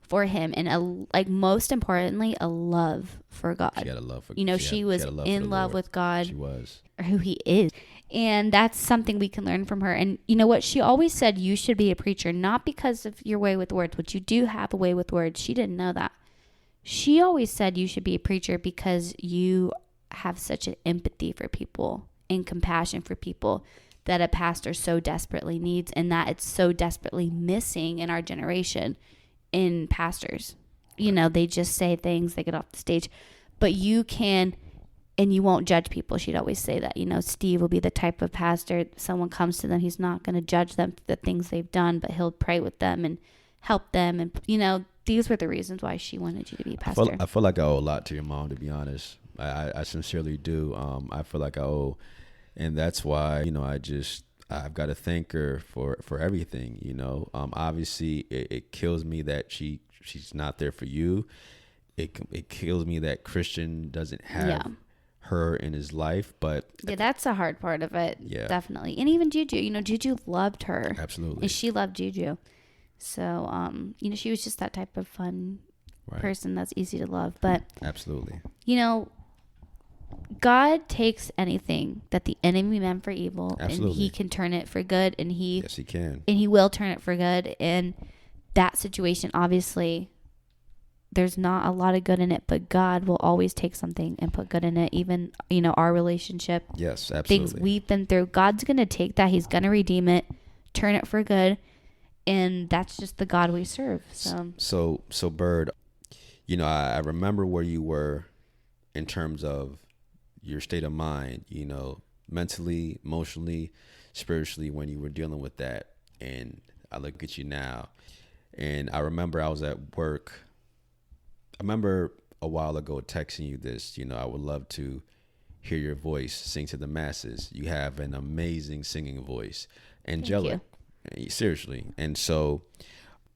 for him. And most importantly, a love for God. She had a love for she was in love with God. She was. Or who he is. And that's something we can learn from her. And you know what? She always said you should be a preacher, not because of your way with words, which you do have a way with words. She didn't know that. She always said you should be a preacher because you have such an empathy for people and compassion for people that a pastor so desperately needs, and that it's so desperately missing in our generation in pastors. They just say things, they get off the stage, but you can, and you won't judge people. She'd always say that, Steve will be the type of pastor, someone comes to them, he's not going to judge them for the things they've done, but he'll pray with them and help them. And, these were the reasons why she wanted you to be a pastor. I feel like I owe a lot to your mom, to be honest. I sincerely do. I feel like I owe, and that's why, I've got to thank her for everything, obviously it kills me that she's not there for you. It kills me that Christian doesn't have her in his life, but that's a hard part of it. Yeah, definitely. And even Juju, Juju loved her. Absolutely. And she loved Juju. So, she was just that type of fun person that's easy to love. But absolutely, God takes anything that the enemy meant for evil, absolutely, and he can turn it for good, and yes, he can. And he will turn it for good. And that situation, obviously, there's not a lot of good in it, but God will always take something and put good in it. Even, our relationship. Yes, absolutely. Things we've been through, God's going to take that. He's going to redeem it, turn it for good. And that's just the God we serve. So Bird, I remember where you were in terms of your state of mind, mentally, emotionally, spiritually, when you were dealing with that. And I look at you now, and I remember I was at work. I remember a while ago texting you this, I would love to hear your voice sing to the masses. You have an amazing singing voice, angelic. Seriously. And so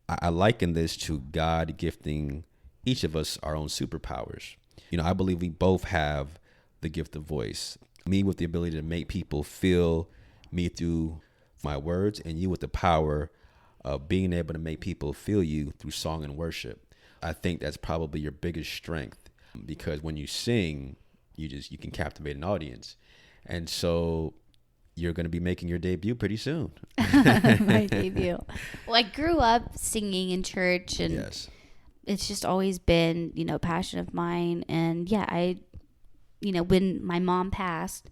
I liken this to God gifting each of us our own superpowers. I believe we both have the gift of voice. Me with the ability to make people feel me through my words, and you with the power of being able to make people feel you through song and worship. I think that's probably your biggest strength, because when you sing, you can captivate an audience. And so you're going to be making your debut pretty soon. My debut. Well, I grew up singing in church, and Yes. it's just always been, a passion of mine. And yeah, when my mom passed,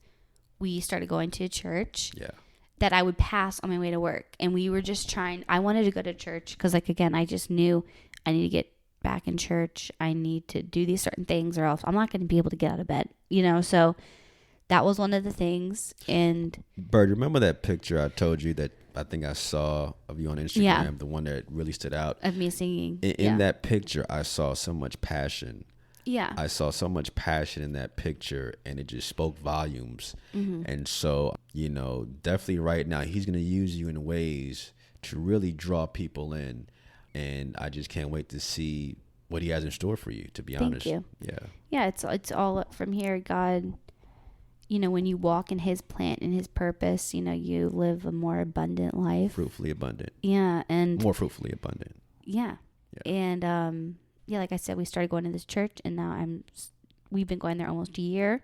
we started going to church. Yeah. That I would pass on my way to work. And we were just I wanted to go to church because, again, I just knew I need to get back in church. I need to do these certain things or else I'm not going to be able to get out of bed, So that was one of the things. And Bird, remember that picture I told you that I think I saw of you on Instagram, Yeah. the one that really stood out? Of me singing. In that picture, I saw so much passion. Yeah. I saw so much passion in that picture, and it just spoke volumes. Mm-hmm. And so, definitely right now, he's going to use you in ways to really draw people in. And I just can't wait to see what he has in store for you, to be Thank honest. you. Yeah. Yeah, it's all up from here. God, when you walk in his plan and his purpose, you live a more abundant life. Fruitfully abundant. Yeah. And More fruitfully abundant. yeah. Yeah. And, like I said, we started going to this church, and now we've been going there almost a year,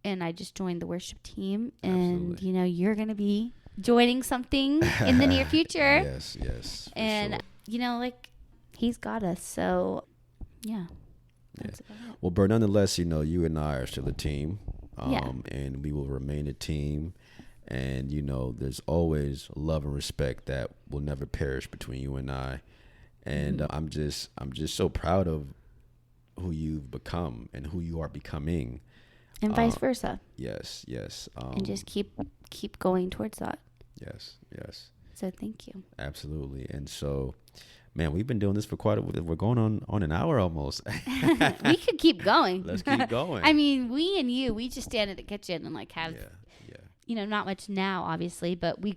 and I just joined the worship team, and Absolutely. you're going to be joining something in the near future. Yes. For And, sure. he's got us. So, yeah. Yeah. That's about it. Well, Bert, nonetheless, you and I are still a team, Yeah. and we will remain a team. And, there's always love and respect that will never perish between you and I. And I'm just so proud of who you've become and who you are becoming. And vice versa. Yes. And just keep going towards that. Yes. So thank you. Absolutely. And so, man, we've been doing this for we're going on an hour almost. We could keep going. Let's keep going. I mean, we just stand in the kitchen and have, Yeah. not much now, obviously, but we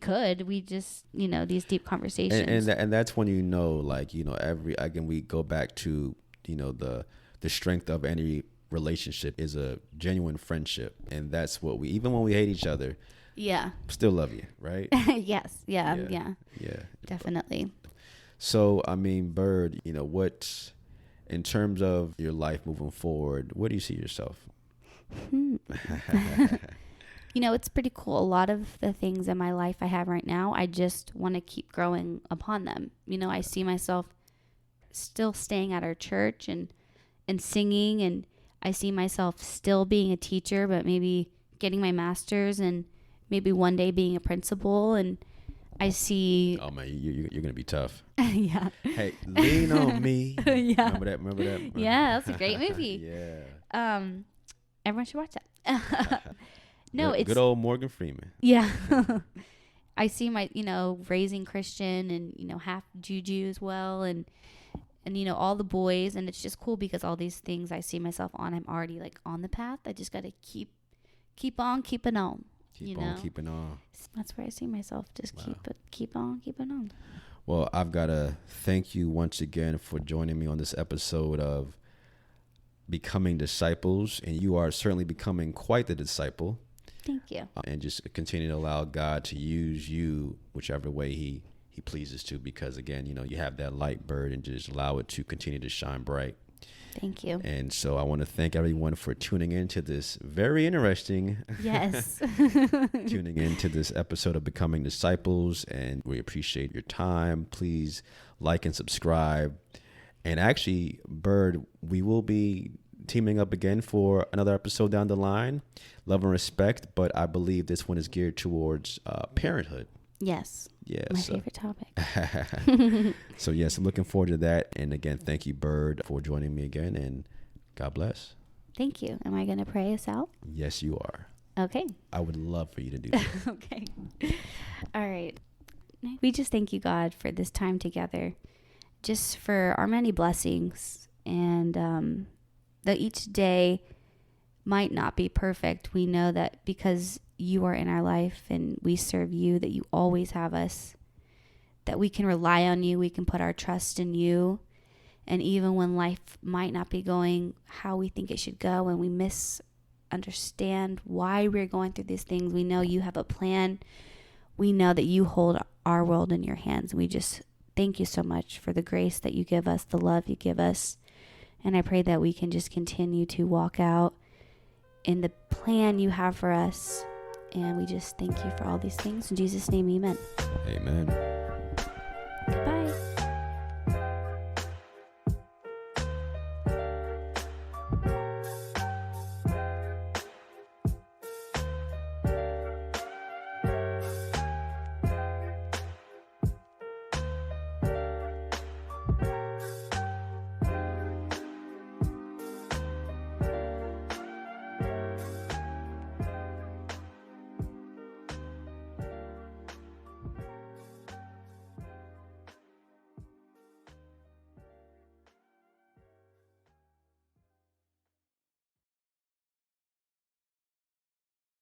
just, these deep conversations. And that's when again, we go back to, the strength of any relationship is a genuine friendship. And that's what even when we hate each other, yeah. still love you, right? Yes. Yeah. Definitely. So, I mean, Bird, what, in terms of your life moving forward, where do you see yourself? It's pretty cool. A lot of the things in my life I have right now, I just want to keep growing upon them. I see myself still staying at our church and singing, and I see myself still being a teacher, but maybe getting my master's and maybe one day being a principal. And I see... Oh, man, you're going to be tough. Yeah. Hey, lean on me. Yeah. Remember that? Yeah, that's a great movie. Yeah. Everyone should watch that. No, it's good old Morgan Freeman. Yeah. I see my, raising Christian and, half Juju as well. And, all the boys. And it's just cool because all these things I see myself on, I'm already on the path. I just got to keep on keeping on. Keep on keeping on. That's where I see myself. Just Wow. keep on keeping on. Well, I've got to thank you once again for joining me on this episode of Becoming Disciples. And you are certainly becoming quite the disciple. Thank you. And just continue to allow God to use you whichever way he pleases to, because again, you have that light, Bird, and just allow it to continue to shine bright. Thank you. And so I want to thank everyone for tuning in to this very interesting Yes. tuning into this episode of Becoming Disciples, and we appreciate your time. Please like and subscribe. And actually, Bird, we will be teaming up again for another episode down the line. Love and respect, but I believe this one is geared towards parenthood. Yes. Yes. My favorite topic. So yes, I'm looking forward to that. And again, thank you, Bird, for joining me again, and God bless. Thank you. Am I going to pray us out? Yes, you are. Okay. I would love for you to do that. Okay. All right. We just thank you, God, for this time together, just for our many blessings, and that each day might not be perfect. We know that because you are in our life and we serve you, that you always have us, that we can rely on you. We can put our trust in you. And even when life might not be going how we think it should go and we misunderstand why we're going through these things, we know you have a plan. We know that you hold our world in your hands. We just thank you so much for the grace that you give us, the love you give us. And I pray that we can just continue to walk out in the plan you have for us. And we just thank you for all these things. In Jesus' name, amen. Amen.